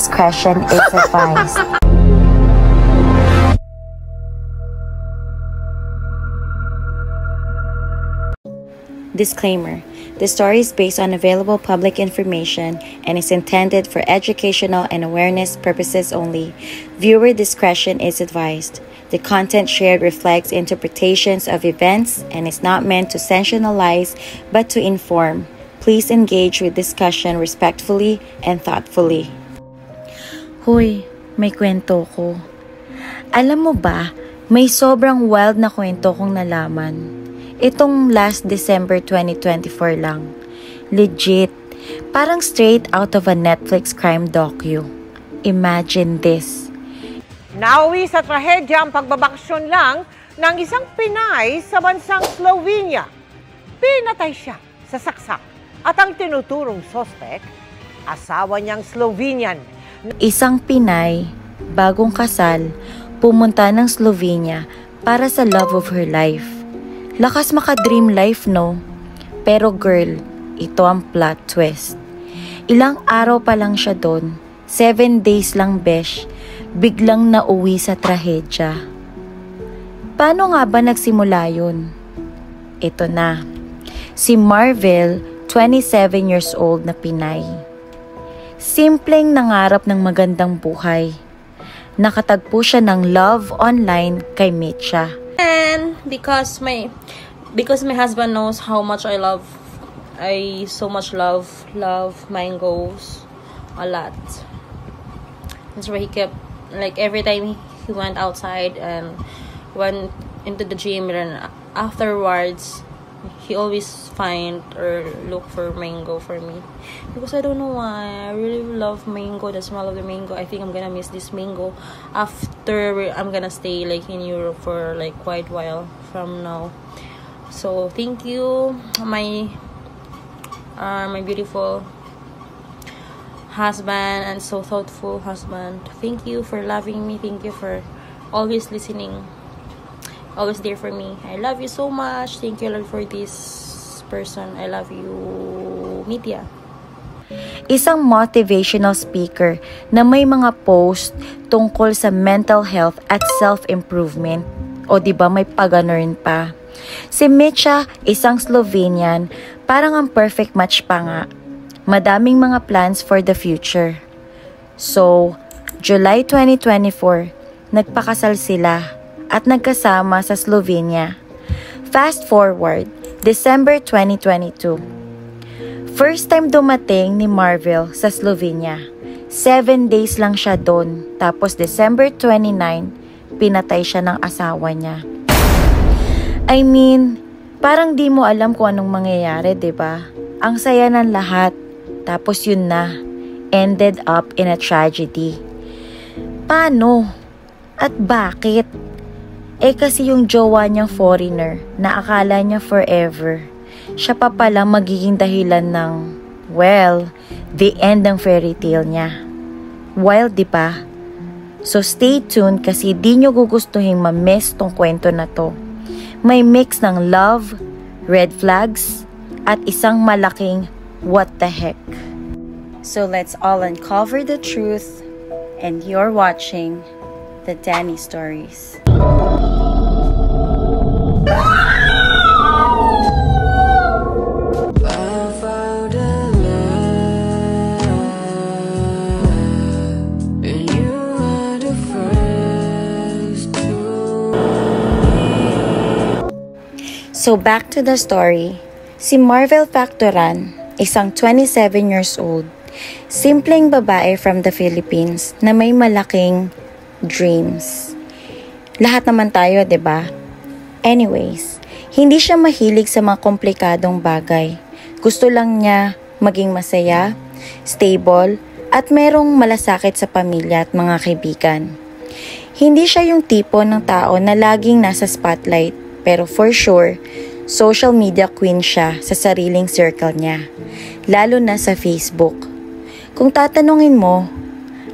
discretion is advised. Disclaimer: the story is based on available public information and is intended for educational and awareness purposes only. Viewer discretion is advised. The content shared reflects interpretations of events and is not meant to sensationalize but to inform. Please engage with discussion respectfully and thoughtfully. Hoy, may kwento ko. Alam mo ba, may sobrang wild na kwento kong nalaman. Itong last December 2024 lang. Legit. Parang straight out of a Netflix crime docu. Imagine this. Nauwi sa trahedya ang pagbabakasyon lang ng isang Pinay sa bansang Slovenia. Pinatay siya sa saksak at ang tinuturong sospek, asawa niyang Slovenian. Isang Pinay, bagong kasal, pumunta ng Slovenia para sa love of her life. Lakas maka-dream life, no? Pero girl, ito ang plot twist. Ilang araw pa lang siya doon, 7 days lang besh, biglang nauwi sa trahedya. Paano nga ba nagsimula yun? Ito na. Si Marvel, 27 years old na Pinay. Simpleng nangarap ng magandang buhay. Nakatagpo siya ng love online kay Mitya. And because my husband knows how much I so much love mangoes a lot. That's why he kept, like, every time he went outside and went into the gym, and afterwards he always find or look for mango for me, because I don't know why I really love mango, the smell of the mango. I think I'm gonna miss this mango after I'm gonna stay like in Europe for like quite a while from now. So thank you, my beautiful husband and so thoughtful husband. Thank you for loving me. Thank you for always listening, always there for me. I love you so much. Thank you, Lord, for this person. I love you, Mitya. Isang motivational speaker na may mga post tungkol sa mental health at self-improvement. O diba may pag-ganun pa. Si Mitya, isang Slovenian, parang ang perfect match pa nga. Madaming mga plans for the future. So, July 2024, nagpakasal sila at nagkasama sa Slovenia. Fast forward, December 2022. First time dumating ni Marvel sa Slovenia. 7 days lang siya doon. Tapos December 29, pinatay siya ng asawa niya. I mean, parang di mo alam kung anong mangyayari, 'di ba? Ang saya ng lahat. Tapos yun na, ended up in a tragedy. Paano? At bakit? Kasi yung jowa niyang foreigner na akala niya forever, siya pa pala magiging dahilan ng, well, the end ng fairy tale niya. Wild, di ba? So stay tuned kasi di nyo gugustuhin ma-miss tong kwento na to. May mix ng love, red flags, at isang malaking what the heck. So let's all uncover the truth, and you're watching the Danny Stories. So back to the story. Si Marvel Factoran, isang 27 years old, simpleng babae from the Philippines na may malaking dreams. Lahat naman tayo, 'di ba? Anyways, hindi siya mahilig sa mga komplikadong bagay. Gusto lang niya maging masaya, stable, at merong malasakit sa pamilya at mga kaibigan. Hindi siya yung tipo ng tao na laging nasa spotlight, pero for sure, social media queen siya sa sariling circle niya, lalo na sa Facebook. Kung tatanungin mo,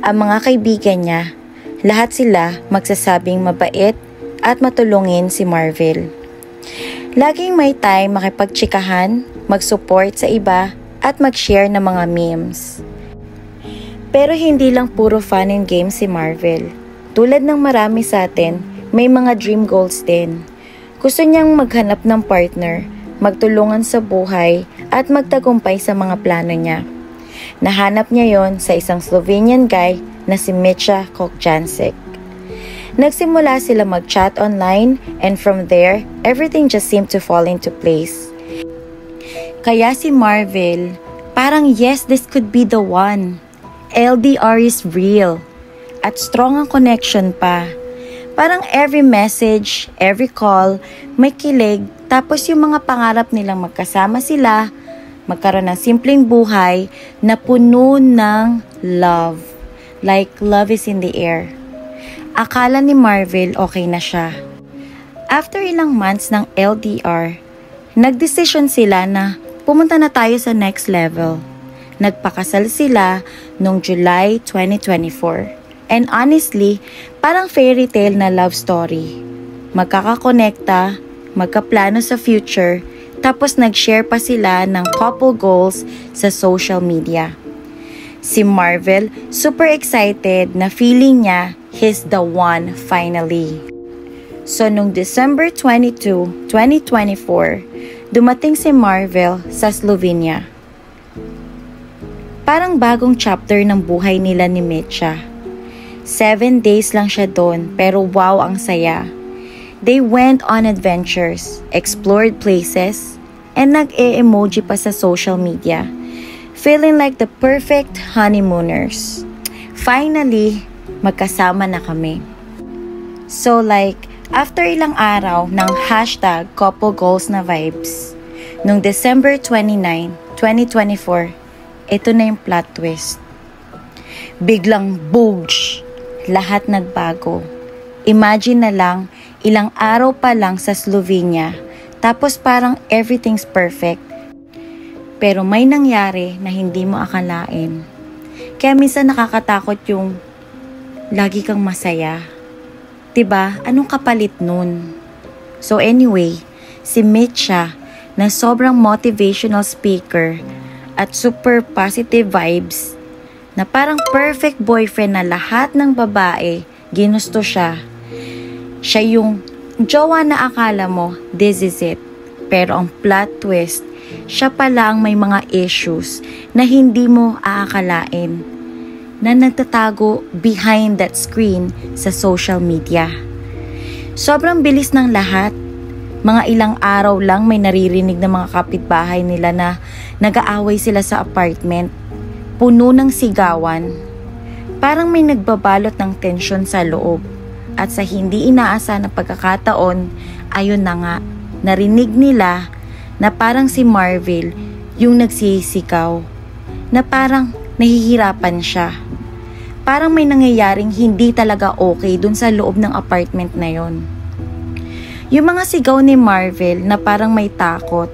ang mga kaibigan niya, lahat sila magsasabing mabait at matulungin si Marvel. Laging may time makipagtsikahan, mag-support sa iba, at mag-share ng mga memes. Pero hindi lang puro fun and games si Marvel. Tulad ng marami sa atin, may mga dream goals din. Gusto niyang maghanap ng partner, magtulungan sa buhay, at magtagumpay sa mga plano niya. Nahanap niya yon sa isang Slovenian guy na si Mitja Kokjancic. Nagsimula sila mag-chat online, and from there, everything just seemed to fall into place. Kaya si Marvel, parang yes, this could be the one. LDR is real. At strong ang connection pa. Parang every message, every call, may kilig. Tapos yung mga pangarap nilang magkasama sila, magkaroon ng simpleng buhay na puno ng love. Like love is in the air. Akala ni Marvel okay na siya. After ilang months ng LDR, nagdesisyon sila na pumunta na tayo sa next level. Nagpakasal sila noong July 2024. And honestly, parang fairy tale na love story. Magkakakonekta, magkaplano sa future, tapos nag-share pa sila ng couple goals sa social media. Si Marvel, super excited na feeling niya he's the one finally. So noong December 22, 2024, dumating si Marvel sa Slovenia. Parang bagong chapter ng buhay nila ni Mitja. 7 days lang siya doon, pero wow ang saya. They went on adventures, explored places, and nag-e-emoji pa sa social media. Feeling like the perfect honeymooners. Finally, magkasama na kami. So like, after ilang araw ng hashtag couple goals na vibes, noong December 29, 2024, ito na yung plot twist. Biglang boosh! Lahat nagbago. Imagine na lang, ilang araw pa lang sa Slovenia, tapos parang everything's perfect. Pero may nangyari na hindi mo akalain. Kaya minsan nakakatakot yung lagi kang masaya. 'Di ba? Anong kapalit nun? So anyway, si Mitja na sobrang motivational speaker at super positive vibes na parang perfect boyfriend na lahat ng babae ginusto siya. Siya yung jowa na akala mo, this is it. Pero ang plot twist, siya pala ang may mga issues na hindi mo aakalain na nagtatago behind that screen sa social media. Sobrang bilis ng lahat. Mga ilang araw lang may naririnig ng mga kapitbahay nila na nag-aaway sila sa apartment. Puno ng sigawan. Parang may nagbabalot ng tensyon sa loob. At sa hindi inaasa na pagkakataon, ayun na nga, narinig nila na parang si Marvel yung nagsisigaw. Na parang nahihirapan siya. Parang may nangyayaring hindi talaga okay dun sa loob ng apartment na yon. Yung mga sigaw ni Marvel na parang may takot,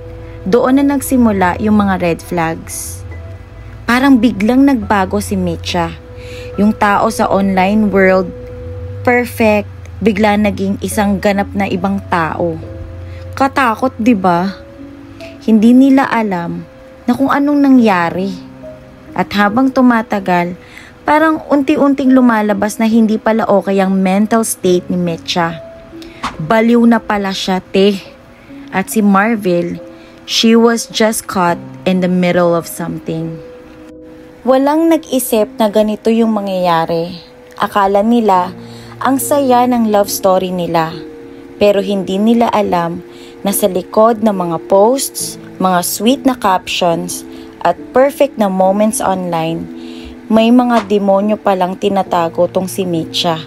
doon na nagsimula yung mga red flags. Parang biglang nagbago si Mitja. Yung tao sa online world, perfect, bigla naging isang ganap na ibang tao. Katakot, 'di ba? Hindi nila alam na kung anong nangyari. At habang tumatagal, parang unti-unting lumalabas na hindi pala okay ang mental state ni Mitja. Baliw na pala siya, te. At si Marvel, she was just caught in the middle of something. Walang nag-isip na ganito yung mangyayari. Akala nila, ang saya ng love story nila. Pero hindi nila alam na sa likod ng mga posts, mga sweet na captions, at perfect na moments online, may mga demonyo palang tinatago tong si Mitja.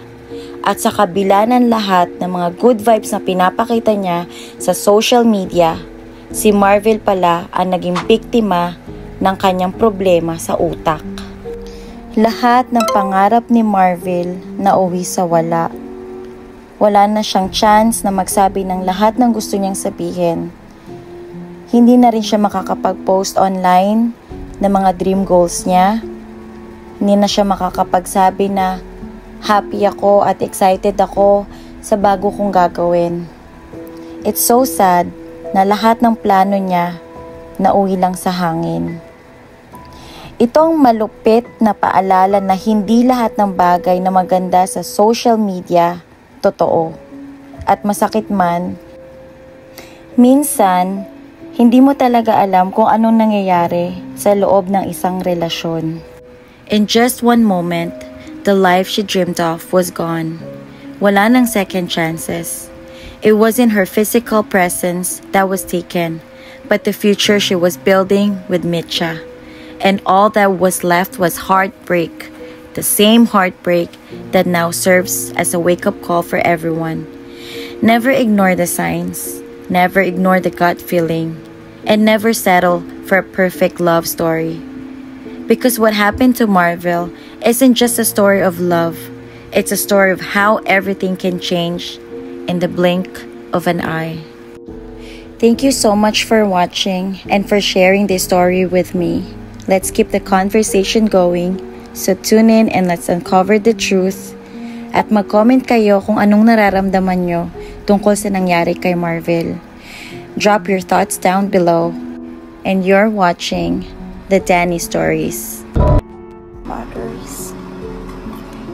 At sa kabila ng lahat ng mga good vibes na pinapakita niya sa social media, si Marvel pala ang naging biktima ng kanyang problema sa utak. Lahat ng pangarap ni Marvel nauwi sa wala. Wala na siyang chance na magsabi ng lahat ng gusto niyang sabihin. Hindi na rin siya makakapag-post online ng mga dream goals niya. Hindi na siya makakapagsabi na happy ako at excited ako sa bago kong gagawin. It's so sad na lahat ng plano niya nauwi lang sa hangin. Itong malupit na paalala na hindi lahat ng bagay na maganda sa social media totoo. At masakit man, minsan, hindi mo talaga alam kung anong nangyayari sa loob ng isang relasyon. In just one moment, the life she dreamed of was gone. Wala nang second chances. It wasn't her physical presence that was taken, but the future she was building with Mitcha. And all that was left was heartbreak, the same heartbreak that now serves as a wake-up call for everyone. Never ignore the signs, never ignore the gut feeling, and never settle for a perfect love story. Because what happened to Marvel isn't just a story of love, it's a story of how everything can change in the blink of an eye. Thank you so much for watching and for sharing this story with me. Let's keep the conversation going, so tune in and let's uncover the truth. At mag-comment kayo kung anong nararamdaman nyo tungkol sa nangyari kay Marvel. Drop your thoughts down below. And you're watching the Danny Stories. Matters.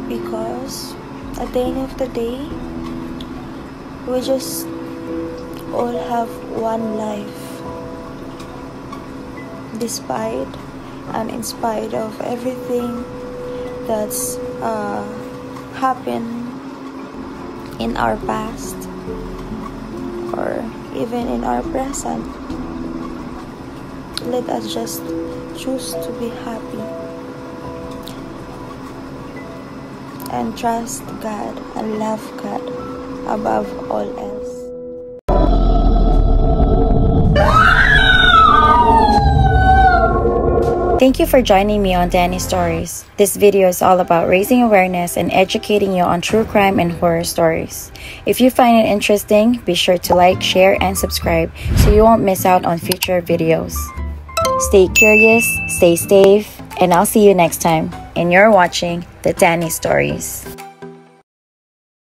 Because at the end of the day, we just all have one life. Despite and in spite of everything that's happened in our past or even in our present, let us just choose to be happy and trust God and love God above all else. Thank you for joining me on Danny Stories. This video is all about raising awareness and educating you on true crime and horror stories. If you find it interesting, be sure to like, share, and subscribe so you won't miss out on future videos. Stay curious, stay safe, and I'll see you next time. And you're watching the Danny Stories.